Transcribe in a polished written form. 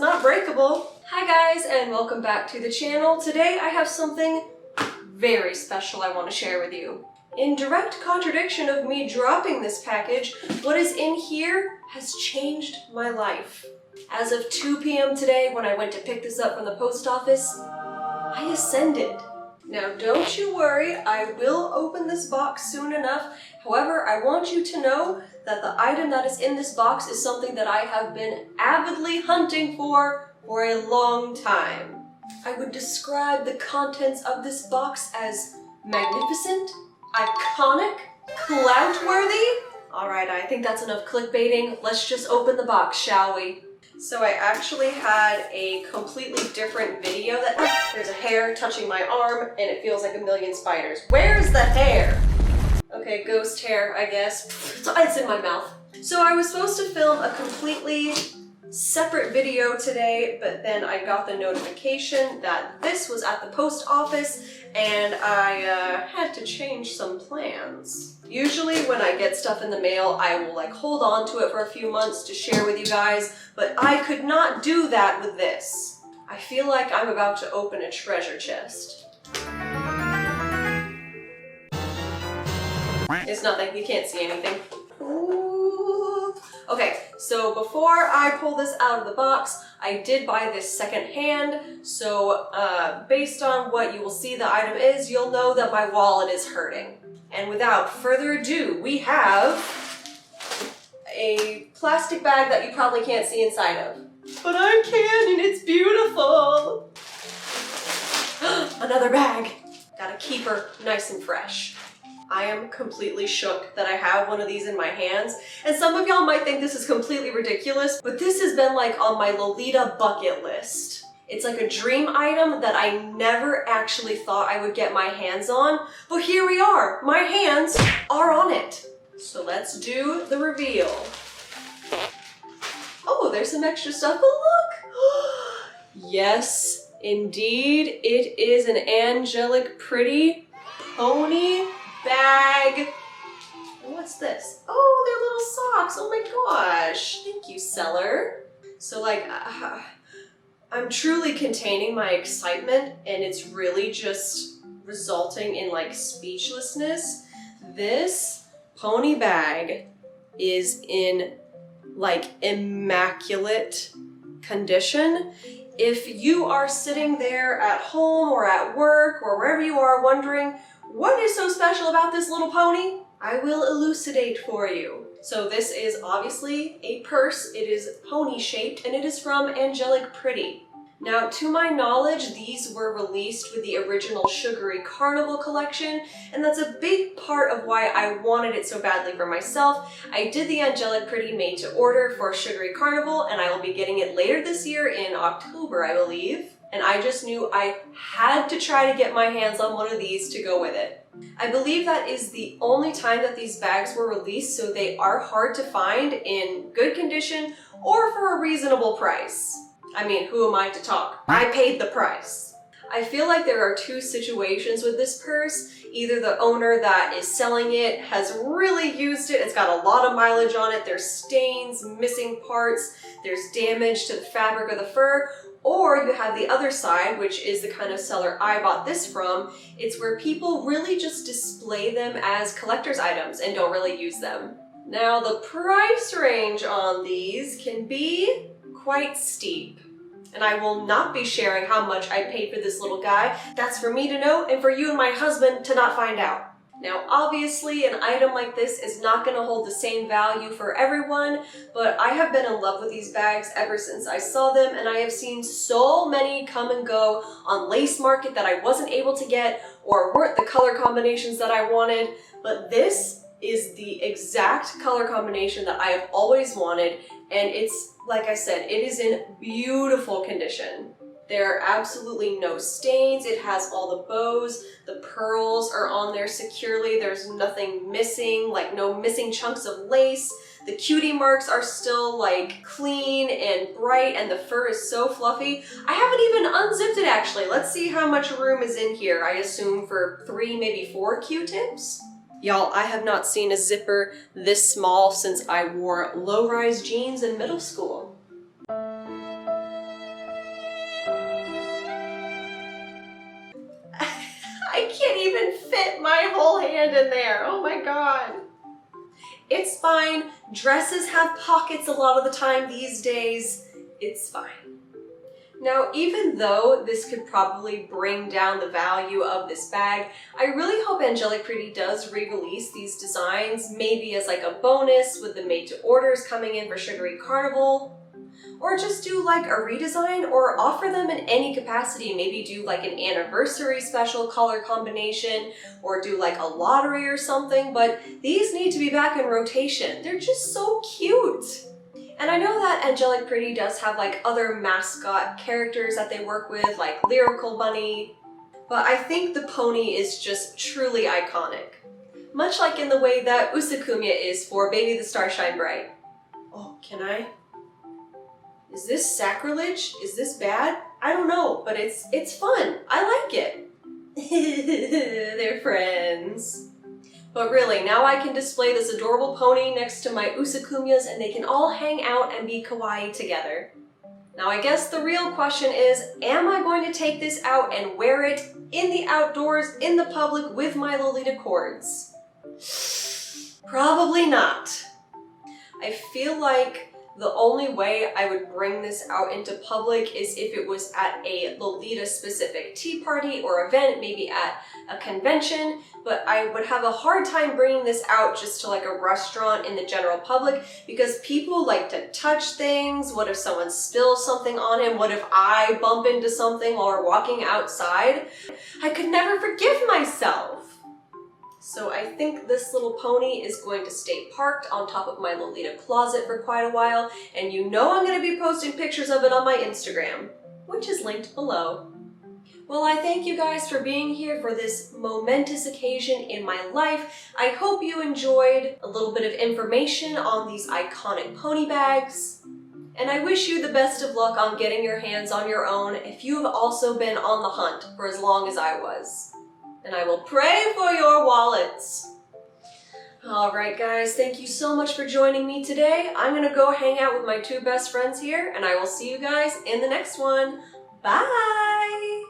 not breakable. Hi guys, and welcome back to the channel. Today I have something very special I want to share with you. In direct contradiction of me dropping this package, what is in here has changed my life. As of 2 p.m. today, when I went to pick this up from the post office, I ascended. Now don't you worry, I will open this box soon enough. However, I want you to know that the item that is in this box is something that I have been avidly hunting for a long time. I would describe the contents of this box as magnificent, iconic, clout-worthy. Alright, I think that's enough clickbaiting. Let's just open the box, shall we? So I actually had a completely different video that there's a hair touching my arm and it feels like a million spiders. Where's the hair? Okay, ghost hair, I guess. It's in my mouth. So I was supposed to film a completely separate video today, but then I got the notification that this was at the post office and I had to change some plans. Usually when I get stuff in the mail, I will hold on to it for a few months to share with you guys, but I could not do that with this. I feel like I'm about to open a treasure chest. It's nothing, you can't see anything. Ooh. Okay, so before I pull this out of the box, I did buy this secondhand, so based on what you will see the item is, you'll know that my wallet is hurting. And without further ado, we have a plastic bag that you probably can't see inside of. But I can, and it's beautiful! Another bag! Gotta keep her nice and fresh. I am completely shook that I have one of these in my hands, and some of y'all might think this is completely ridiculous, but this has been on my Lolita bucket list. It's like a dream item that I never actually thought I would get my hands on, but here we are! My hands are on it! So let's do the reveal. Oh, there's some extra stuff, but look! Yes, indeed, it is an Angelic pretty pony bag. And what's this? Oh, they're little socks. Oh my gosh. Thank you, seller. So I'm truly containing my excitement and it's really just resulting in speechlessness. This pony bag is in immaculate condition. If you are sitting there at home or at work or wherever you are wondering, what is so special about this little pony? I will elucidate for you. So this is obviously a purse. It is pony shaped and it is from Angelic Pretty. Now, to my knowledge, these were released with the original Sugary Carnival collection, and that's a big part of why I wanted it so badly for myself. I did the Angelic Pretty made to order for Sugary Carnival, and I will be getting it later this year in October, I believe. And I just knew I had to try to get my hands on one of these to go with it. I believe that is the only time that these bags were released, so they are hard to find in good condition or for a reasonable price. I mean, who am I to talk? I paid the price. I feel like there are two situations with this purse. Either the owner that is selling it has really used it, it's got a lot of mileage on it, there's stains, missing parts, there's damage to the fabric or the fur, or you have the other side, which is the kind of seller I bought this from. It's where people really just display them as collector's items and don't really use them. Now, the price range on these can be quite steep. And I will not be sharing how much I paid for this little guy. That's for me to know and for you and my husband to not find out. Now, obviously, an item like this is not going to hold the same value for everyone, but I have been in love with these bags ever since I saw them, and I have seen so many come and go on Lace Market that I wasn't able to get or weren't the color combinations that I wanted, but this is the exact color combination that I have always wanted, and it's, like I said, it is in beautiful condition. There are absolutely no stains, it has all the bows, the pearls are on there securely, there's nothing missing, no missing chunks of lace. The cutie marks are still clean and bright, and the fur is so fluffy. I haven't even unzipped it actually. Let's see how much room is in here. I assume for 3, maybe 4 Q-tips? Y'all, I have not seen a zipper this small since I wore low-rise jeans in middle school. even fit my whole hand in there. Oh my God. It's fine. Dresses have pockets a lot of the time these days. It's fine. Now, even though this could probably bring down the value of this bag, I really hope Angelic Pretty does re-release these designs, maybe as like a bonus with the made-to-orders coming in for Sugary Carnival, or just do like a redesign or offer them in any capacity. Maybe do like an anniversary special color combination or do like a lottery or something, but these need to be back in rotation. They're just so cute. And I know that Angelic Pretty does have like other mascot characters that they work with, like Lyrical Bunny, but I think the pony is just truly iconic. Much like in the way that Usakumya is for Baby the Star Shine Bright. Oh, can I? Is this sacrilege? Is this bad? I don't know, but it's fun. I like it. They're friends. But really, now I can display this adorable pony next to my Usakumyas and they can all hang out and be kawaii together. Now I guess the real question is, am I going to take this out and wear it in the outdoors, in the public with my Lolita cords? Probably not. I feel like the only way I would bring this out into public is if it was at a Lolita-specific tea party or event, maybe at a convention, but I would have a hard time bringing this out just to like a restaurant in the general public because people like to touch things. What if someone spills something on him? What if I bump into something while we're walking outside? I could never forgive myself. So I think this little pony is going to stay parked on top of my Lolita closet for quite a while, and you know I'm going to be posting pictures of it on my Instagram, which is linked below. Well, I thank you guys for being here for this momentous occasion in my life. I hope you enjoyed a little bit of information on these iconic pony bags. And I wish you the best of luck on getting your hands on your own if you have also been on the hunt for as long as I was. And I will pray for your wallets. Alright guys, thank you so much for joining me today. I'm gonna go hang out with my two best friends here, and I will see you guys in the next one. Bye!